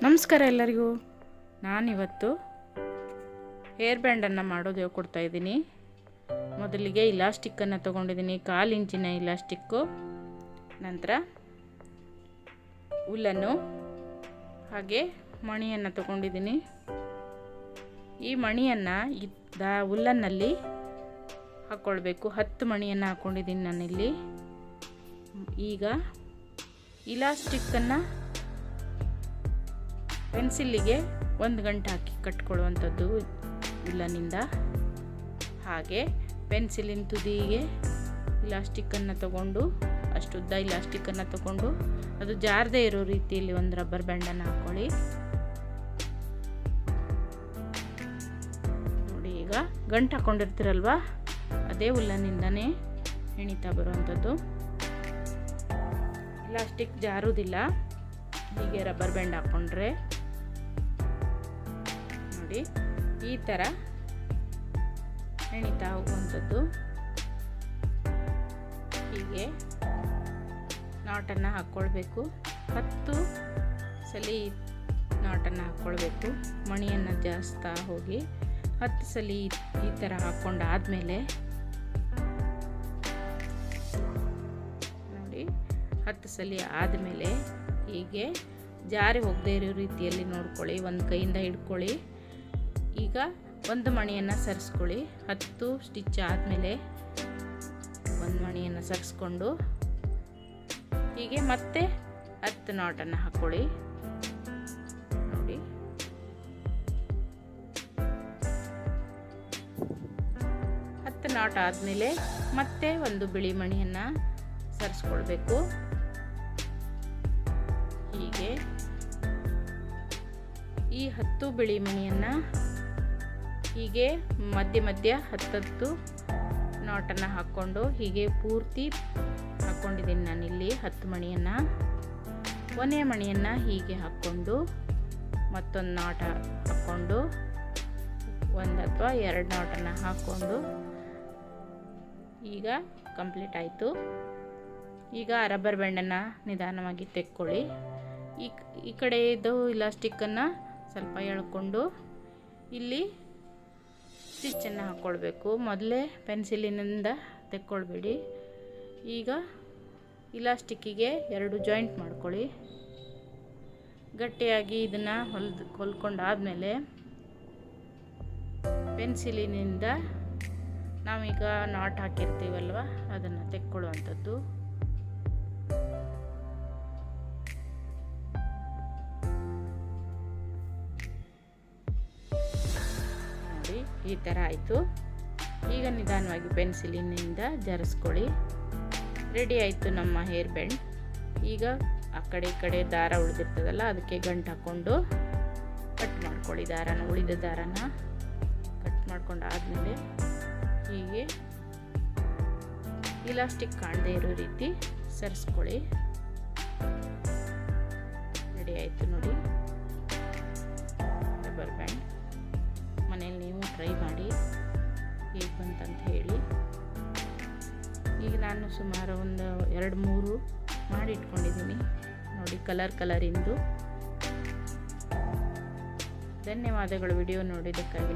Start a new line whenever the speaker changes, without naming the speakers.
ನಮಸ್ಕಾರ ಎಲ್ಲರಿಗೂ. ನಾನಿವತ್ತು ಹೇರ್ ಬ್ಯಾಂಡನ್ನು ಮಾಡೋದು ಹೇಳ್ಕೊಡ್ತಾ ಇದ್ದೀನಿ. ಮೊದಲಿಗೆ ಇಲಾಸ್ಟಿಕ್ಕನ್ನು ತೊಗೊಂಡಿದ್ದೀನಿ, 1/4 ಇಂಚಿನ ಇಲಾಸ್ಟಿಕ್ಕು, ನಂತರ ಉಲ್ಲನ್ನು ಹಾಗೆ ಮಣಿಯನ್ನು ತೊಗೊಂಡಿದ್ದೀನಿ. ಈ ಮಣಿಯನ್ನು ಉಲ್ಲನ್ನಲ್ಲಿ ಹಾಕ್ಕೊಳ್ಬೇಕು. 10 ಮಣಿಯನ್ನು ಹಾಕ್ಕೊಂಡಿದ್ದೀನಿ ನಾನಿಲ್ಲಿ. ಈಗ ಇಲಾಸ್ಟಿಕ್ಕನ್ನು ಪೆನ್ಸಿಲ್ಲಿಗೆ 1 ಗಂಟೆ ಹಾಕಿ ಕಟ್ಕೊಳ್ಳುವಂಥದ್ದು ಉಲ್ಲನಿಂದ. ಹಾಗೆ ಪೆನ್ಸಿಲಿನ ತುದಿಗೆ ಇಲಾಸ್ಟಿಕ್ಕನ್ನು ತಗೊಂಡು, ಅಷ್ಟುದ್ದ ಇಲಾಸ್ಟಿಕ್ಕನ್ನು ತಗೊಂಡು ಅದು ಜಾರದೇ ಇರೋ ರೀತಿಯಲ್ಲಿ ಒಂದು ರಬ್ಬರ್ ಬ್ಯಾಂಡನ್ನು ಹಾಕ್ಕೊಳ್ಳಿ. ನೋಡಿ, ಈಗ ಗಂಟು ಹಾಕ್ಕೊಂಡಿರ್ತೀರಲ್ವ, ಅದೇ ಉಲ್ಲನಿಂದನೇ ಹೆಣಿತಾ ಬರುವಂಥದ್ದು. ಇಲಾಸ್ಟಿಕ್ ಜಾರುವುದಿಲ್ಲ ಹೀಗೆ ರಬ್ಬರ್ ಬ್ಯಾಂಡ್ ಹಾಕ್ಕೊಂಡ್ರೆ. ನೋಡಿ, ಈ ಥರ ಹೆಣಿತಾ ಹೋಗುವಂಥದ್ದು. ಹೀಗೆ ನಾಟನ್ನು ಹಾಕ್ಕೊಳ್ಬೇಕು. 10 ಸಲ ನಾಟನ್ನು ಹಾಕ್ಕೊಳ್ಬೇಕು. ಮಣಿಯನ್ನು ಜಾಸ್ತಾ ಹೋಗಿ 10 ಸಲ ಈ ಥರ ಹಾಕ್ಕೊಂಡಾದ್ಮೇಲೆ ನೋಡಿ, 10 ಸಲ ಆದಮೇಲೆ ಹೀಗೆ ಜಾರಿ ಹೋಗದೇ ಇರೋ ರೀತಿಯಲ್ಲಿ ನೋಡ್ಕೊಳ್ಳಿ. ಒಂದು ಕೈಯಿಂದ ಹಿಡ್ಕೊಳ್ಳಿ. ಈಗ ಒಂದು ಮಣಿಯನ್ನು ಸರಿಸ್ಕೊಳ್ಳಿ. 10 ಸ್ಟಿಚ್ ಆದಮೇಲೆ ಒಂದು ಮಣಿಯನ್ನು ಸರಿಸ್ಕೊಂಡು ಹೀಗೆ ಮತ್ತೆ 10 ನಾಟನ್ನು ಹಾಕ್ಕೊಳ್ಳಿ. ನೋಡಿ, ನಾಟ್ ಆದಮೇಲೆ ಮತ್ತೆ ಒಂದು ಬಿಳಿ ಮಣಿಯನ್ನು ಸರಿಸ್ಕೊಳ್ಬೇಕು. ಹೀಗೆ ಈ 10 ಬಿಳಿ ಮಣಿಯನ್ನು ಹೀಗೆ ಮಧ್ಯ ಮಧ್ಯ 10 ನಾಟನ್ನು ಹಾಕ್ಕೊಂಡು ಹೀಗೆ ಪೂರ್ತಿ ಹಾಕ್ಕೊಂಡಿದ್ದೀನಿ ನಾನಿಲ್ಲಿ 10 ಮಣಿಯನ್ನು. ಕೊನೆಯ ಮಣಿಯನ್ನು ಹೀಗೆ ಹಾಕ್ಕೊಂಡು ಮತ್ತೊಂದು ನಾಟ ಹಾಕ್ಕೊಂಡು 1 ಅಥವಾ 2 ನಾಟನ್ನು ಹಾಕ್ಕೊಂಡು ಈಗ ಕಂಪ್ಲೀಟ್ ಆಯಿತು. ಈಗ ರಬ್ಬರ್ ಬ್ಯಾಂಡನ್ನು ನಿಧಾನವಾಗಿ ತೆಕ್ಕೊಳ್ಳಿ. ಈ ಕಡೆ ಇದು ಇಲಾಸ್ಟಿಕ್ಕನ್ನು ಸ್ವಲ್ಪ ಎಳ್ಕೊಂಡು ಇಲ್ಲಿ ಸ್ಟಿಚ್ಚನ್ನು ಹಾಕ್ಕೊಳ್ಬೇಕು. ಮೊದಲೇ ಪೆನ್ಸಿಲಿನಿಂದ ತೆಕ್ಕೊಳ್ಬೇಡಿ. ಈಗ ಇಲಾಸ್ಟಿಕ್ಕಿಗೆ 2 ಜಾಯಿಂಟ್ ಮಾಡ್ಕೊಳ್ಳಿ. ಗಟ್ಟಿಯಾಗಿ ಇದನ್ನು ಹೊಲ್ಕೊಂಡಾದ್ಮೇಲೆ ಪೆನ್ಸಿಲಿನಿಂದ ನಾವೀಗ ನಾಟ್ ಹಾಕಿರ್ತೀವಲ್ವ, ಅದನ್ನು ತೆಕ್ಕೊಳ್ಳುವಂಥದ್ದು. ನೋಡಿ, ಈ ಥರ ಆಯಿತು. ಈಗ ನಿಧಾನವಾಗಿ ಪೆನ್ಸಿಲಿನಿಂದ ಜರಿಸ್ಕೊಳ್ಳಿ. ರೆಡಿ ಆಯಿತು ನಮ್ಮ ಹೇರ್ ಬ್ಯಾಂಡ್. ಈಗ ಆ ಕಡೆ ಈ ಕಡೆ ದಾರ ಉಳಿದಿರ್ತದಲ್ಲ, ಅದಕ್ಕೆ ಗಂಟು ಹಾಕ್ಕೊಂಡು ಕಟ್ ಮಾಡ್ಕೊಳ್ಳಿ. ಉಳಿದ ದಾರನ ಕಟ್ ಮಾಡ್ಕೊಂಡು ಆದಮೇಲೆ ಹೀಗೆ ಇಲಾಸ್ಟಿಕ್ ಕಾಣದೇ ಇರೋ ರೀತಿ ಸರಿಸ್ಕೊಳ್ಳಿ. ರೆಡಿ ಆಯಿತು ನೋಡಿ ರಬ್ಬರ್ ಬ್ಯಾಂಡ್. ಮನೇಲಿ ನೀವು ಟ್ರೈ ಮಾಡಿ ಹೇಗೆ ಬಂತಂತ ಹೇಳಿ. ಈಗ ನಾನು ಸುಮಾರು ಒಂದು 2-3 ಮಾಡಿ ಇಟ್ಕೊಂಡಿದ್ದೀನಿ ನೋಡಿ, ಕಲರಿಂದು. ಧನ್ಯವಾದಗಳು ವಿಡಿಯೋ ನೋಡಿದ್ದಕ್ಕಾಗಿ.